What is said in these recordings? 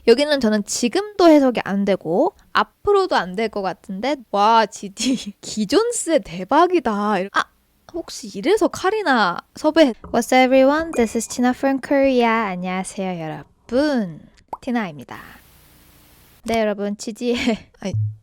여기는 저는 지금도 해석이 안 되고 앞으로도 안 될 것 같은데 와 GD 기존스의 대박이다. 아 혹시 이래서 카리나 섭외 What's everyone? This is Tina from Korea. 안녕하세요 여러분. 티나입니다. 네 여러분 GD의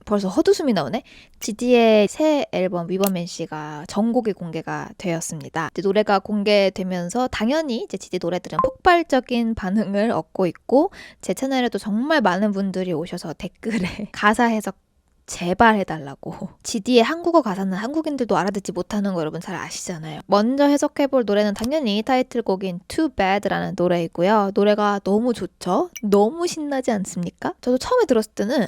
벌써 헛웃음이 나오네. GD의 새 앨범 위버맨씨가 전곡이 공개가 되었습니다. 이제 노래가 공개되면서 당연히 이제 GD 노래들은 폭발적인 반응을 얻고 있고 제 채널에도 정말 많은 분들이 오셔서 댓글에 가사 해석 제발 해달라고. GD의 한국어 가사는 한국인들도 알아듣지 못하는 거 여러분 잘 아시잖아요. 먼저 해석해볼 노래는 당연히 타이틀곡인 Too Bad라는 노래이고요. 노래가 너무 좋죠? 너무 신나지 않습니까? 저도 처음에 들었을 때는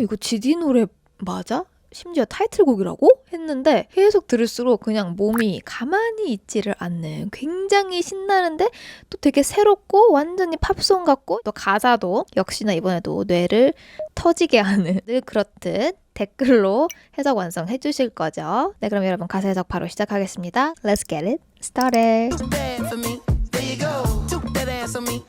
이거 GD 노래 맞아? 심지어 타이틀곡이라고? 했는데 계속 들을수록 그냥 몸이 가만히 있지를 않는 굉장히 신나는데 또 되게 새롭고 완전히 팝송 같고 또 가사도 역시나 이번에도 뇌를 터지게 하는 늘 그렇듯 댓글로 해석 완성해 주실 거죠? 네, 그럼 여러분 가사 해석 바로 시작하겠습니다. Let's get it started.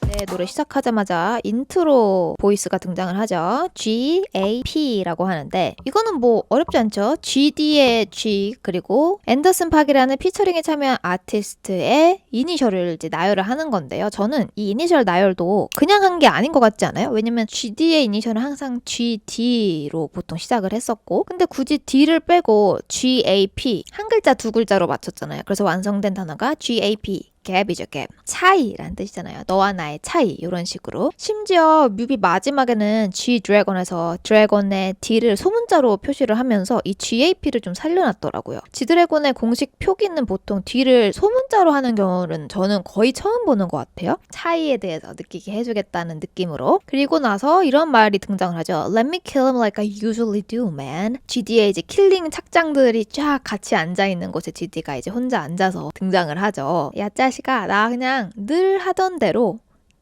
네, 노래 시작하자마자 인트로 보이스가 등장을 하죠. G-A-P라고 하는데 이거는 뭐 어렵지 않죠? GD의 G 그리고 앤더슨 팍이라는 피처링에 참여한 아티스트의 이니셜을 이제 나열을 하는 건데요. 저는 이 이니셜 나열도 그냥 한 게 아닌 것 같지 않아요? 왜냐면 GD의 이니셜은 항상 GD로 보통 시작을 했었고 근데 굳이 D를 빼고 G-A-P 한 글자 두 글자로 맞췄잖아요. 그래서 완성된 단어가 G-A-P 갭이죠, 갭. 차이라는 뜻이잖아요. 너와 나의 차이 이런 식으로. 심지어 뮤비 마지막에는 G-드래곤에서 드래곤의 D를 소문자로 표시를 하면서 이 GAP를 좀 살려놨더라고요. G-드래곤의 공식 표기는 보통 D를 소문자로 하는 경우는 저는 거의 처음 보는 것 같아요. 차이에 대해서 느끼게 해주겠다는 느낌으로. 그리고 나서 이런 말이 등장을 하죠. Let me kill him like I usually do, man. GD의 이제 킬링 착장들이 쫙 같이 앉아있는 곳에 GD가 이제 혼자 앉아서 등장을 하죠. 야, 자식아, 나 그냥 늘 하던 대로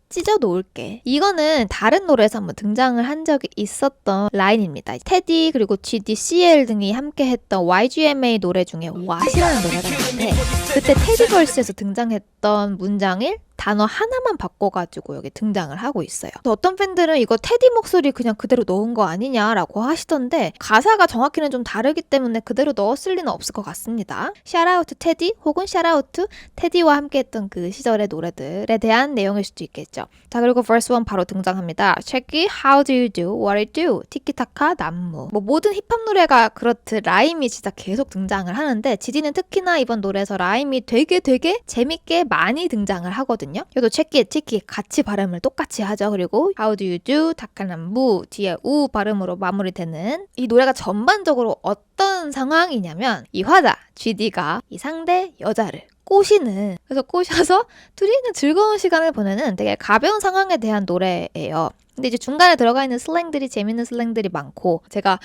찢어 놓을게. 이거는 다른 노래에서 한번 등장을 한 적이 있었던 라인입니다. 테디 그리고 GD, CL 등이 함께 했던 YGMA 노래 중에 왓이라는 노래가 있는데 그때 테디걸스에서 등장했던 문장을 단어 하나만 바꿔가지고 여기 등장을 하고 있어요. 어떤 팬들은 이거 테디 목소리 그냥 그대로 넣은 거 아니냐라고 하시던데 가사가 정확히는 좀 다르기 때문에 그대로 넣었을 리는 없을 것 같습니다. 샤라우트 테디 혹은 샤라우트 테디와 함께했던 그 시절의 노래들에 대한 내용일 수도 있겠죠. 자 그리고 verse 1 바로 등장합니다. Check it, how do you do, what it do, 티키타카, 남무. 뭐 모든 힙합 노래가 그렇듯 라임이 진짜 계속 등장을 하는데 GD는 특히나 이번 노래에서 라임이 되게 재밌게 많이 등장을 하거든요. 여기도 체키, 티키 같이 발음을 똑같이 하죠. 그리고 how do you do, 타카남무 뒤에 우 발음으로 마무리되는 이 노래가 전반적으로 어떤 상황이냐면 이 화자 GD가 이 상대 여자를 꼬시는 그래서 꼬셔서 둘이 그냥 즐거운 시간을 보내는 되게 가벼운 상황에 대한 노래예요. 근데 이제 중간에 들어가 있는 슬랭들이 재밌는 슬랭들이 많고 제가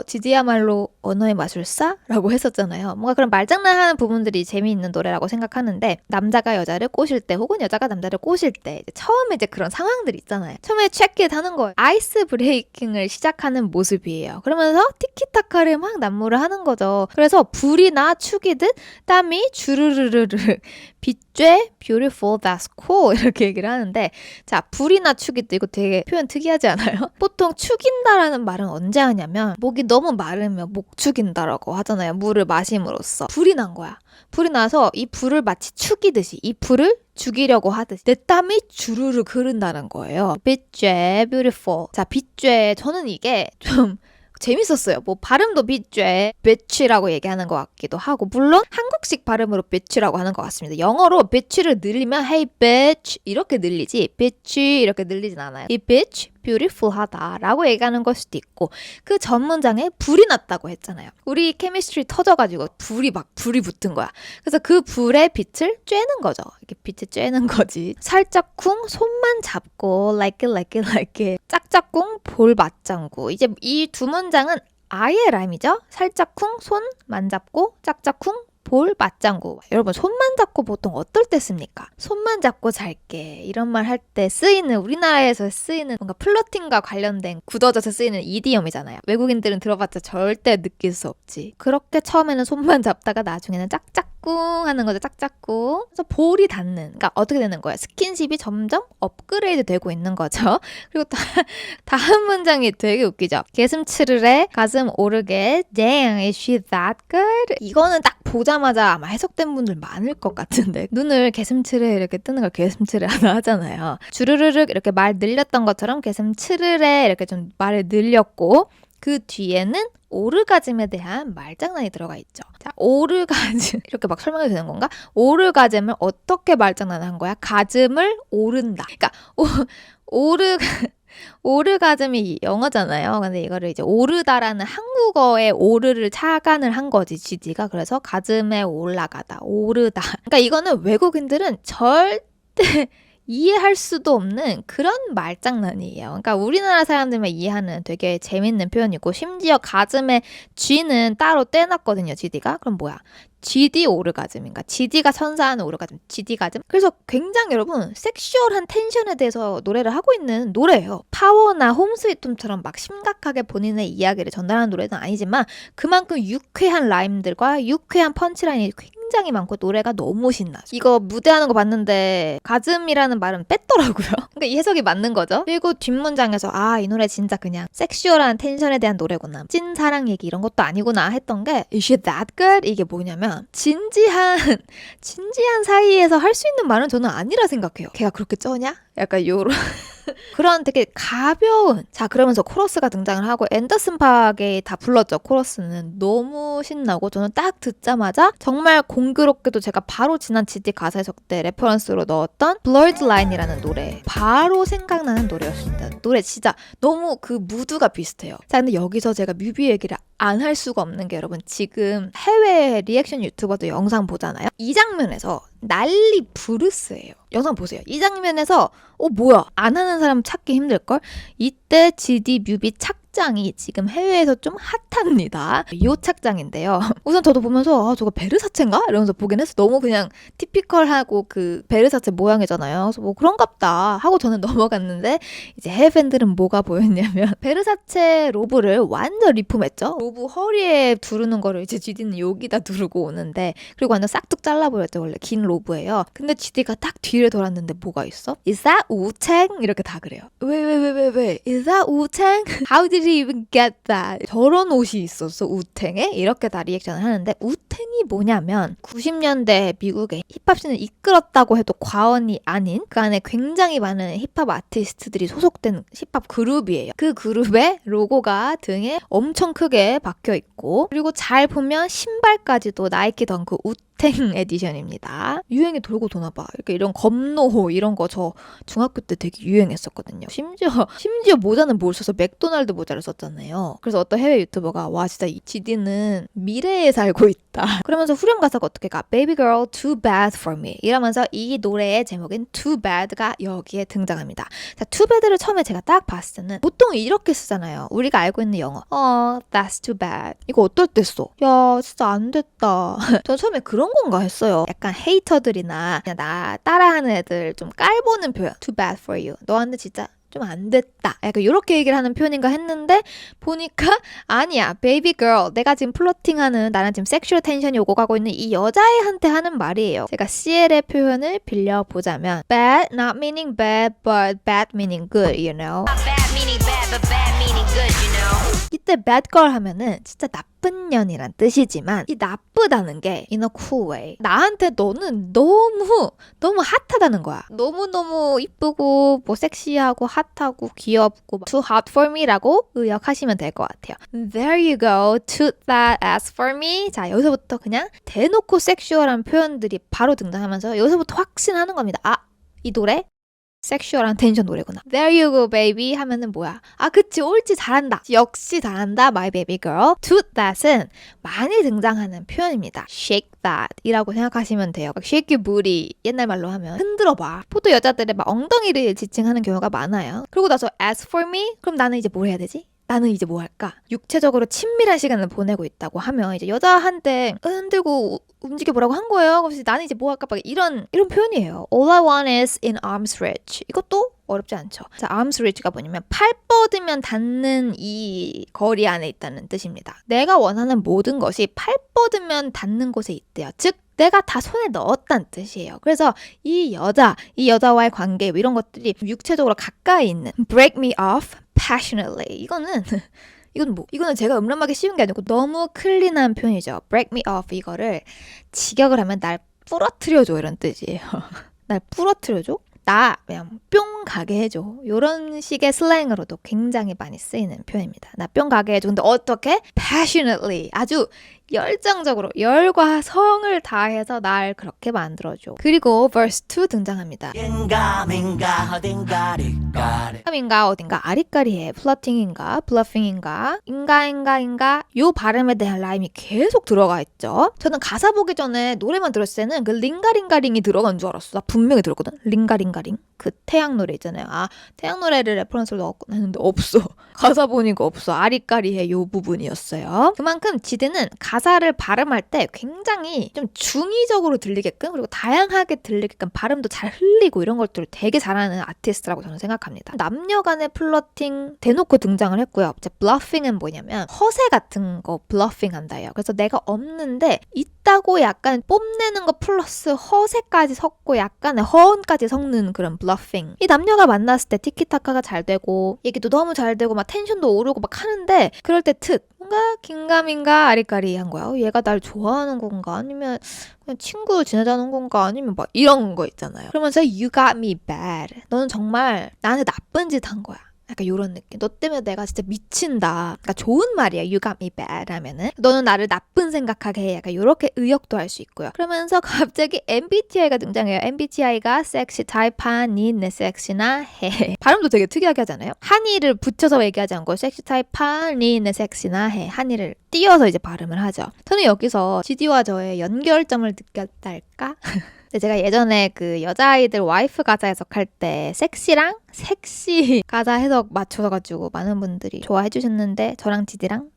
GD야말로 언어의 마술사라고 했었잖아요. 뭔가 그런 말장난하는 부분들이 재미있는 노래라고 생각하는데 남자가 여자를 꼬실 때 혹은 여자가 남자를 꼬실 때 처음에 이제 그런 상황들이 있잖아요. 처음에 체크잇 하는 거예요. 아이스 브레이킹을 시작하는 모습이에요. 그러면서 티키타카를 막 난무를 하는 거죠. 그래서 불이 나 축이듯 땀이 주르르르르 빗죄 beautiful that's cool 이렇게 얘기를 하는데 자 불이나 축이듯 이거 되게 표현 특이하지 않아요? 보통 축인다라는 말은 언제 하냐면 목이 너무 마르면 목 축인다라고 하잖아요. 물을 마심으로써 불이 난 거야. 불이 나서 이 불을 마치 축이듯이 이 불을 죽이려고 하듯이 내 땀이 주르르 흐른다는 거예요. 빗죄 beautiful. 자 빗죄 저는 이게 좀 재밌었어요. 뭐 발음도 bitch에 bitch라고 얘기하는 것 같기도 하고 물론 한국식 발음으로 bitch라고 하는 것 같습니다. 영어로 bitch를 늘리면 hey bitch 이렇게 늘리지 bitch 이렇게 늘리진 않아요. 이 bitch beautiful하다 라고 얘기하는 걸 수도 있고 그 전 문장에 불이 났다고 했잖아요. 우리 케미스트리 터져가지고 불이 붙은 거야. 그래서 그 불에 빛을 쬐는 거죠. 이렇게 빛을 쬐는 거지. 살짝쿵 손만 잡고 like it 짝짝꿍 볼 맞장구. 이제 이 두 문장은 아예 라임이죠. 살짝쿵 손 만잡고 짝짝쿵 볼 맞장구. 여러분 손만 잡고 보통 어떨 때 씁니까? 손만 잡고 잘게 이런 말 할 때 쓰이는 우리나라에서 쓰이는 뭔가 플러팅과 관련된 굳어져서 쓰이는 이디엄이잖아요. 외국인들은 들어봤자 절대 느낄 수 없지. 그렇게 처음에는 손만 잡다가 나중에는 짝짝꿍 짝짝꿍 하는 거죠. 짝짝꿍. 그래서 볼이 닿는. 그러니까 어떻게 되는 거예요? 스킨십이 점점 업그레이드 되고 있는 거죠. 그리고 다음 문장이 되게 웃기죠. 게슴 치르래 가슴 오르게 Dang, is she that good? 이거는 딱 보자마자 아마 해석된 분들 많을 것 같은데 눈을 게슴치르 이렇게 뜨는 걸 게슴치르 하나 하잖아요. 주르르륵 이렇게 말 늘렸던 것처럼 게슴치르래 이렇게 좀 말을 늘렸고 그 뒤에는 오르가즘에 대한 말장난이 들어가 있죠. 자, 오르가즘 이렇게 막 설명해도 되는 건가? 오르가즘을 어떻게 말장난을 한 거야? 가즘을 오른다. 그러니까 오르가즘이 영어잖아요. 근데 이거를 이제 오르다라는 한국어의 오르를 착안을 한 거지, GD가. 그래서 가즘에 올라가다, 오르다. 그러니까 이거는 외국인들은 절대 이해할 수도 없는 그런 말장난이에요. 그러니까 우리나라 사람들만 이해하는 되게 재밌는 표현이고 심지어 가즘에 G는 따로 떼놨거든요. GD가. 그럼 뭐야? GD 오르가즘인가? GD가 선사하는 오르가즘, GD 가즘. 그래서 굉장히 여러분 섹슈얼한 텐션에 대해서 노래를 하고 있는 노래예요. 파워나 홈 스위트 홈처럼 막 심각하게 본인의 이야기를 전달하는 노래는 아니지만 그만큼 유쾌한 라임들과 유쾌한 펀치라인이 굉장히 많고 노래가 너무 신나. 이거 무대하는 거 봤는데 가즘이라는 말은 뺐더라고요. 그러니까 이 해석이 맞는 거죠. 그리고 뒷문장에서 아, 이 노래 진짜 그냥 섹슈얼한 텐션에 대한 노래구나. 찐 사랑 얘기 이런 것도 아니구나 했던 게 Is she that good? 이게 뭐냐면 진지한 사이에서 할 수 있는 말은 저는 아니라 생각해요. 걔가 그렇게 쩌냐? 약간 요런 그런 되게 가벼운. 자, 그러면서 코러스가 등장을 하고 앤더슨 팍이 다 불렀죠. 코러스는 너무 신나고 저는 딱 듣자마자 정말 공교롭게도 제가 바로 지난 GD 가사 해석 때 레퍼런스로 넣었던 Blurred Line이라는 노래 바로 생각나는 노래였습니다. 노래 진짜 너무 그 무드가 비슷해요. 자, 근데 여기서 제가 뮤비 얘기를 안 할 수가 없는 게 여러분 지금 해외 리액션 유튜버도 영상 보잖아요. 이 장면에서 난리 부르스예요. 영상 보세요. 이 장면에서 뭐야 안 하는 사람 찾기 힘들걸? 이때 GD 뮤비 착장이 지금 해외에서 좀 핫합니다. 이 착장인데요. 우선 저도 보면서 저거 베르사체인가? 이러면서 보긴 했어. 너무 그냥 티피컬하고 그 베르사체 모양이잖아요. 그래서 뭐 그런갑다 하고 저는 넘어갔는데 이제 해외 팬들은 뭐가 보였냐면 베르사체 로브를 완전 리폼했죠. 로브 허리에 두르는 거를 이제 GD는 여기다 두르고 오는데 그리고 완전 싹둑 잘라버렸죠. 원래 긴 로브예요. 근데 GD가 딱 뒤를 돌았는데 뭐가 있어? Is that Wu-Tang? 이렇게 다 그래요. 왜? Is that Wu-Tang? How did he even get that? 저런 옷이 있었어, 우탱에? 이렇게 다 리액션을 하는데 우탱이 뭐냐면 90년대 미국의 힙합씬을 이끌었다고 해도 과언이 아닌 그 안에 굉장히 많은 힙합 아티스트들이 소속된 힙합 그룹이에요. 그 그룹의 로고가 등에 엄청 크게 박혀 있고 그리고 잘 보면 신발까지도 나이키 덩크 우탱 에디션입니다. 유행이 돌고 도나봐. 이렇게 이런 검노호 이런 거 저 중학교 때 되게 유행했었거든요. 심지어 모자는 뭘 써서 맥도날드 모자를 썼잖아요. 그래서 어떤 해외 유튜버가 와 진짜 이 GD는 미래에 살고 있다. 그러면서 후렴 가사가 어떻게 가? Baby girl too bad for me 이러면서 이 노래의 제목인 too bad가 여기에 등장합니다. 자, too bad를 처음에 제가 딱 봤을 때는 보통 이렇게 쓰잖아요. 우리가 알고 있는 영어 that's too bad 이거 어떨 때 써? 야 진짜 안 됐다. 전 처음에 그런 건가 했어요. 약간 헤이터들이나 그냥 나 따라하는 애들 좀 깔보는 표현 too bad for you 너한테 진짜 좀 안 됐다. 약간 이렇게 얘기를 하는 표현인가 했는데 보니까 아니야. 베이비 걸 내가 지금 플러팅하는 나는 지금 섹슈얼 텐션이 오고 가고 있는 이 여자애한테 하는 말이에요. 제가 CL의 표현을 빌려보자면 bad not meaning bad but bad meaning good, you know. Bad meaning bad but bad meaning good, you know. 이때 bad girl 하면은 진짜 나쁜 년이란 뜻이지만 이 나쁘다는 게 in a cool way. 나한테 너는 너무 핫하다는 거야. 너무너무 이쁘고 뭐 섹시하고 핫하고 귀엽고 too hot for me라고 의역하시면 될 것 같아요. There you go. Toot that ass for me. 자, 여기서부터 그냥 대놓고 섹슈얼한 표현들이 바로 등장하면서 여기서부터 확신하는 겁니다. 아, 이 노래 섹슈얼한 텐션 노래구나. There you go baby 하면은 뭐야? 아 그치 옳지 잘한다. 역시 잘한다 my baby girl. Toot that은 많이 등장하는 표현입니다. Shake that 이라고 생각하시면 돼요. Shake your booty 옛날 말로 하면 흔들어봐. 보통 여자들의 막 엉덩이를 지칭하는 경우가 많아요. 그러고 나서 as for me? 그럼 나는 이제 뭘 해야 되지? 나는 이제 뭐 할까? 육체적으로 친밀한 시간을 보내고 있다고 하면 이제 여자한테 흔들고 움직여보라고 한 거예요. 그래서 나는 이제 뭐 할까? 막 이런 표현이에요. All I want is in arm's reach. 이것도 어렵지 않죠. 자, arm's reach가 뭐냐면 팔 뻗으면 닿는 이 거리 안에 있다는 뜻입니다. 내가 원하는 모든 것이 팔 뻗으면 닿는 곳에 있대요. 즉 내가 다 손에 넣었다는 뜻이에요. 그래서 이 여자와의 관계 이런 것들이 육체적으로 가까이 있는 break me off passionately. 이거는 제가 음란하기 쉬운 게 아니고 너무 클린한 표현이죠. break me off 이거를 직역을 하면 날 부러뜨려줘 이런 뜻이에요. 날 부러뜨려줘? 나 그냥 뿅 가게 해줘. 이런 식의 슬랭으로도 굉장히 많이 쓰이는 표현입니다. 나 뿅 가게 해줘. 근데 어떻게? passionately. 아주 열정적으로 열과 성을 다해서 날 그렇게 만들어줘. 그리고 verse 2 등장합니다. 인가 어딘가 아리까리해. 플러팅인가 블러핑인가 인가 요 발음에 대한 라임이 계속 들어가 있죠. 저는 가사 보기 전에 노래만 들었을 때는 그 링가링가링이 들어간 줄 알았어. 나 분명히 들었거든. 링가링가링. 그 태양 노래 있잖아요. 아 태양 노래를 레퍼런스로 넣었구나 했는데 없어. 가사 보니까 없어. 아리까리해 요 부분이었어요. 그만큼 지드는 가사를 발음할 때 굉장히 좀 중의적으로 들리게끔 그리고 다양하게 들리게끔 발음도 잘 흘리고 이런 것들을 되게 잘하는 아티스트라고 저는 생각합니다. 남녀 간의 플러팅 대놓고 등장을 했고요. 이제 블러핑은 뭐냐면 허세 같은 거 블러핑 한다요. 그래서 내가 없는데 있다고 약간 뽐내는 거 플러스 허세까지 섞고 약간의 허언까지 섞는 그런 블러핑. 이 남녀가 만났을 때 티키타카가 잘 되고 얘기도 너무 잘 되고 막 텐션도 오르고 막 하는데 그럴 때 뭔가 긴가민가 아리까리한 거야. 얘가 날 좋아하는 건가? 아니면 그냥 친구 지내자는 건가? 아니면 막 이런 거 있잖아요. 그러면서 you got me bad. 너는 정말 나한테 나쁜 짓 한 거야. 약간 이런 느낌. 너 때문에 내가 진짜 미친다. 그러니까 좋은 말이야. You got me bad 하면은 너는 나를 나쁜 생각하게 해. 약간 이렇게 의역도 할 수 있고요. 그러면서 갑자기 MBTI가 등장해요. MBTI가 섹시 타입하니 내 섹시나 해. 발음도 되게 특이하게 하잖아요. 한이를 붙여서 얘기하지 않고 섹시 타입하니 내 섹시나 해. 한이를 띄어서 이제 발음을 하죠. 저는 여기서 GD와 저의 연결점을 느꼈달까? 제가 예전에 그 여자아이들 와이프 가사 해석할 때 섹시랑 섹시 가사 해석 맞춰가지고 많은 분들이 좋아해 주셨는데 저랑 지디랑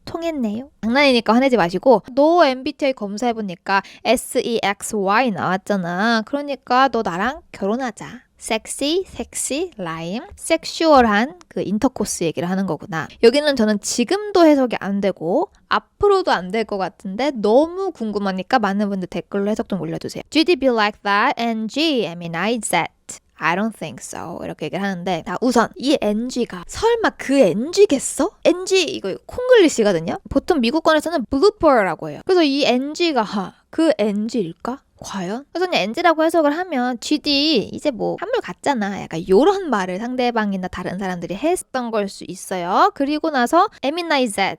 통했네요. 장난이니까 화내지 마시고 너 MBTI 검사해보니까 SEXY 나왔잖아. 그러니까 너 나랑 결혼하자. 섹시, 라임, 섹슈얼한 그 인터코스 얘기를 하는 거구나. 여기는 저는 지금도 해석이 안 되고 앞으로도 안 될 것 같은데 너무 궁금하니까 많은 분들 댓글로 해석 좀 올려주세요. GD be like that, NG, I mean I Z. I don't think so. 이렇게 얘기를 하는데 자, 우선 이 NG가 설마 그 NG겠어? NG 이거 콩글리시거든요. 보통 미국권에서는 blooper라고 해요. 그래서 이 NG가 그 NG일까? 과연? 그래서 그냥 NG라고 해석을 하면 GD 이제 뭐 한물 같잖아. 약간 요런 말을 상대방이나 다른 사람들이 했던 걸 수 있어요. 그리고 나서 에미나이 Z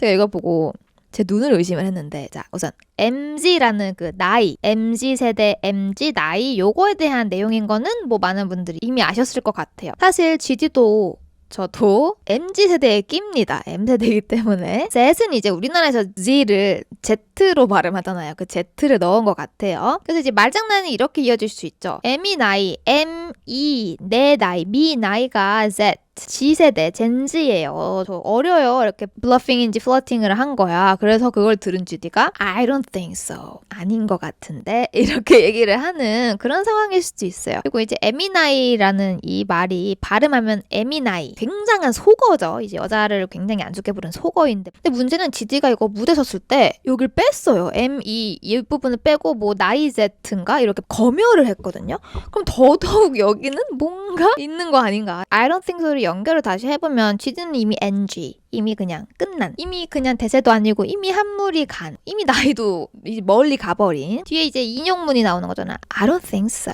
제가 이거 보고 제 눈을 의심을 했는데 자 우선 MZ라는 그 나이 MZ세대 MZ 나이 요거에 대한 내용인 거는 뭐 많은 분들이 이미 아셨을 것 같아요. 사실 GD도 저도 MZ세대에 낍니다. M세대이기 때문에 Z는 이제 우리나라에서 Z를 Z로 발음하잖아요. 그 Z를 넣은 것 같아요. 그래서 이제 말장난이 이렇게 이어질 수 있죠. M이 나이, M2 내 나이, 미 나이가 Z G세대, 젠지예요. 저 어려요. 이렇게 블러핑인지 플러팅을 한 거야. 그래서 그걸 들은 GD가 I don't think so. 아닌 것 같은데 이렇게 얘기를 하는 그런 상황일 수도 있어요. 그리고 이제 에미나이라는 이 말이 발음하면 에미나이 굉장한 속어죠. 이제 여자를 굉장히 안 좋게 부른 속어인데 근데 문제는 GD가 이거 무대 섰을 때 여길 뺐어요. M2 이 부분을 빼고 뭐 나이 Z인가 이렇게 검열을 했거든요. 그럼 더더욱 여기는 뭔가 있는 거 아닌가. I don't think so를 연결을 다시 해보면 GD는 이미 NG 이미 그냥 끝난 이미 그냥 대세도 아니고 이미 한물이 간 이미 나이도 멀리 가버린 뒤에 이제 인용문이 나오는 거잖아. I don't think so.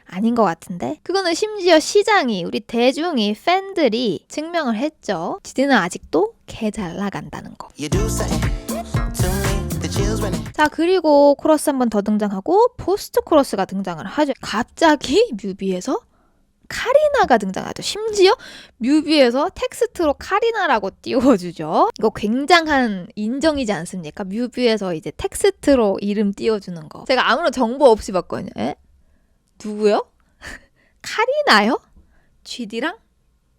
아닌 것 같은데 그거는 심지어 시장이 우리 대중이 팬들이 증명을 했죠. GD는 아직도 개 잘 나간다는 거. 자 그리고 코러스 한 번 더 등장하고 포스트 코러스가 등장을 하죠. 갑자기 뮤비에서 카리나가 등장하죠. 심지어 뮤비에서 텍스트로 카리나라고 띄워주죠. 이거 굉장한 인정이지 않습니까? 뮤비에서 이제 텍스트로 이름 띄워주는 거. 제가 아무런 정보 없이 봤거든요. 에? 누구요? 카리나요? GD랑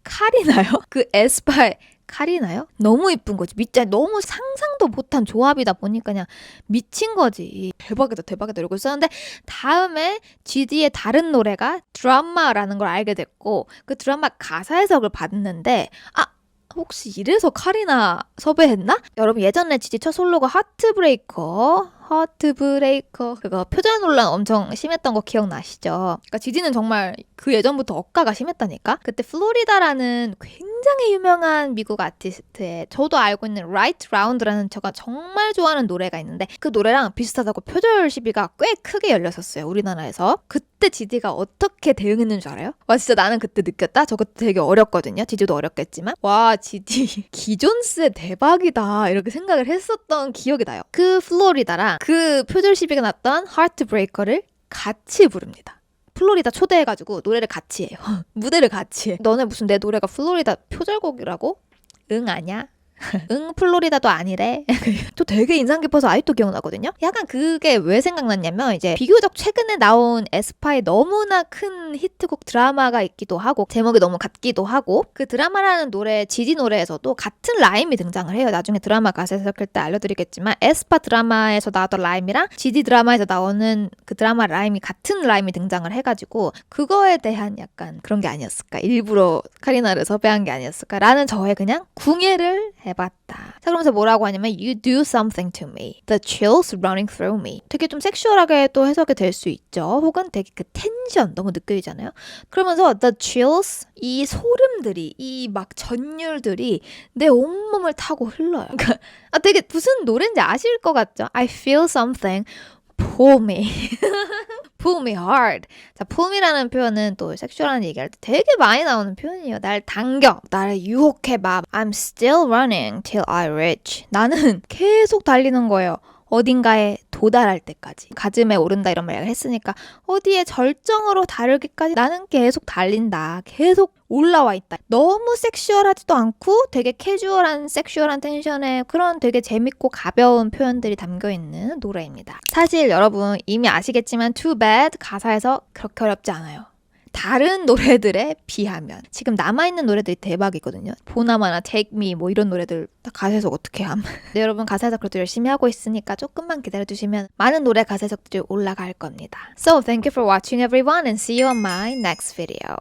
카리나요? 그 에스파의 카리나요? 너무 이쁜 거지. 진짜 너무 상상도 못한 조합이다 보니까 그냥 미친 거지. 대박이다 이러고 있었는데 다음에 GD의 다른 노래가 드라마라는 걸 알게 됐고 그 드라마 가사 해석을 봤는데 혹시 이래서 카리나 섭외했나? 여러분 예전에 GD 첫 솔로가 하트브레이커 하트브레이커. 그거 표절 논란 엄청 심했던 거 기억나시죠? 그러니까 지디는 정말 그 예전부터 억가가 심했다니까? 그때 플로리다라는 굉장히 유명한 미국 아티스트의 저도 알고 있는 Right Round라는 제가 정말 좋아하는 노래가 있는데 그 노래랑 비슷하다고 표절 시비가 꽤 크게 열렸었어요. 우리나라에서. 그때 지디가 어떻게 대응했는 줄 알아요? 와 진짜 나는 그때 느꼈다? 저 그때 되게 어렸거든요. 지디도 어렸겠지만 와 지디 기존스의 대박이다 이렇게 생각을 했었던 기억이 나요. 그 플로리다랑 그 표절 시비가 났던 하트브레이커를 같이 부릅니다. 플로리다 초대해가지고 노래를 같이 해요. 무대를 같이 해. 너네 무슨 내 노래가 플로리다 표절곡이라고? 응 아냐? 응 플로리다도 아니래. 저 되게 인상 깊어서 아직도 기억나거든요. 약간 그게 왜 생각났냐면 이제 비교적 최근에 나온 에스파의 너무나 큰 히트곡 드라마가 있기도 하고 제목이 너무 같기도 하고 그 드라마라는 노래 지디 노래에서도 같은 라임이 등장을 해요. 나중에 드라마 가사 해석할 때 알려드리겠지만 에스파 드라마에서 나왔던 라임이랑 지디 드라마에서 나오는 그 드라마 라임이 같은 라임이 등장을 해가지고 그거에 대한 약간 그런 게 아니었을까, 일부러 카리나를 섭외한 게 아니었을까 라는 저의 그냥 궁예를 해봤다. 자 그러면서 뭐라고 하냐면 You do something to me. The chills running through me. 되게 좀 섹슈얼하게 또 해석이 될 수 있죠. 혹은 되게 그 텐션 너무 느껴지잖아요. 그러면서 the chills, 이 소름들이, 이 막 전율들이 내 온몸을 타고 흘러요. 그러니까 되게 무슨 노래인지 아실 것 같죠? I feel something pull me. pull me hard. 자, pull me라는 표현은 또 섹슈얼한 얘기할 때 되게 많이 나오는 표현이에요. 날 당겨, 나를 유혹해봐. I'm still running till I reach. 나는 계속 달리는 거예요. 어딘가에 도달할 때까지. 가슴에 오른다 이런 말을 했으니까 어디에 절정으로 다르기까지 나는 계속 달린다. 계속 올라와 있다. 너무 섹슈얼하지도 않고 되게 캐주얼한 섹슈얼한 텐션의 그런 되게 재밌고 가벼운 표현들이 담겨있는 노래입니다. 사실 여러분 이미 아시겠지만 Too Bad 가사에서 그렇게 어렵지 않아요. 다른 노래들에 비하면 지금 남아있는 노래들이 대박이거든요. 보나마나 Take Me 뭐 이런 노래들 다 가사 해석 어떻게 함. 네, 여러분 가사 해석 그래도 열심히 하고 있으니까 조금만 기다려주시면 많은 노래 가사 해석들이 올라갈 겁니다. So thank you for watching everyone and see you on my next video.